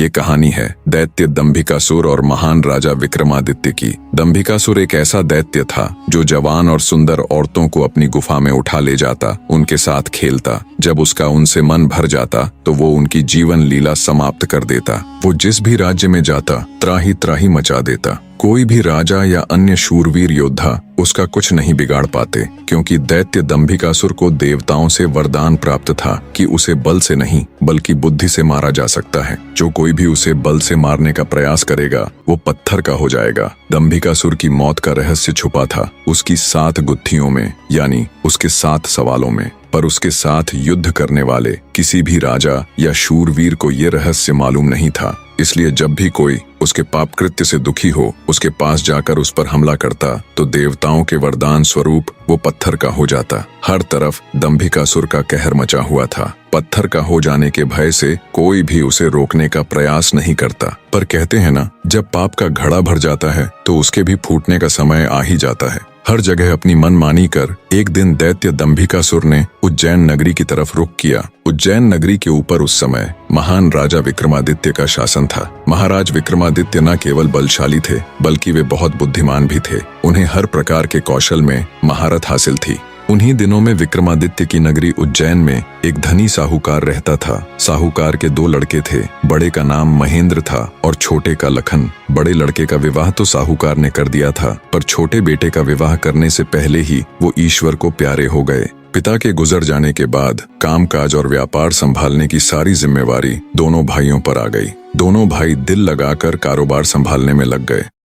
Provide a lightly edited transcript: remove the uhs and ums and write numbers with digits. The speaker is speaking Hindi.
ये कहानी है दैत्य दंभिकासुर और महान राजा विक्रमादित्य की। दंभिकासुर एक ऐसा दैत्य था जो जवान और सुंदर औरतों को अपनी गुफा में उठा ले जाता, उनके साथ खेलता। जब उसका उनसे मन भर जाता तो वो उनकी जीवन लीला समाप्त कर देता। वो जिस भी राज्य में जाता त्राही त्राही मचा देता। कोई भी राजा या अन्य शूरवीर योद्धा उसका कुछ नहीं बिगाड़ पाते, क्योंकि दैत्य दंभिकासुर को देवताओं से वरदान प्राप्त था कि उसे बल से नहीं बल्कि बुद्धि से मारा जा सकता है। जो कोई भी उसे बल से मारने का प्रयास करेगा वो पत्थर का हो जाएगा। दंभिकासुर की मौत का रहस्य छुपा था उसकी 7 गुत्थियों में, यानी उसके 7 सवालों में। पर उसके साथ युद्ध करने वाले किसी भी राजा या शूरवीर को ये रहस्य मालूम नहीं था। इसलिए जब भी कोई उसके पाप कृत्य से दुखी हो उसके पास जाकर उस पर हमला करता तो देवताओं के वरदान स्वरूप वो पत्थर का हो जाता। हर तरफ दंभिकासुर का कहर मचा हुआ था। पत्थर का हो जाने के भय से कोई भी उसे रोकने का प्रयास नहीं करता। पर कहते हैं ना, जब पाप का घड़ा भर जाता है तो उसके भी फूटने का समय आ ही जाता है। हर जगह अपनी मनमानी कर एक दिन दैत्य दंभिकासुर ने उज्जैन नगरी की तरफ रुख किया। उज्जैन नगरी के ऊपर उस समय महान राजा विक्रमादित्य का शासन था। महाराज विक्रमादित्य न केवल बलशाली थे बल्कि वे बहुत बुद्धिमान भी थे। उन्हें हर प्रकार के कौशल में महारत हासिल थी। उन्हीं दिनों में विक्रमादित्य की नगरी उज्जैन में एक धनी साहूकार रहता था। साहूकार के 2 लड़के थे। बड़े का नाम महेंद्र था और छोटे का लखन। बड़े लड़के का विवाह तो साहूकार ने कर दिया था, पर छोटे बेटे का विवाह करने से पहले ही वो ईश्वर को प्यारे हो गए। पिता के गुजर जाने के बाद कामकाज और व्यापार संभालने की सारी जिम्मेवारी दोनों भाइयों पर आ गई। दोनों भाई दिल लगाकर कारोबार संभालने में लग गए।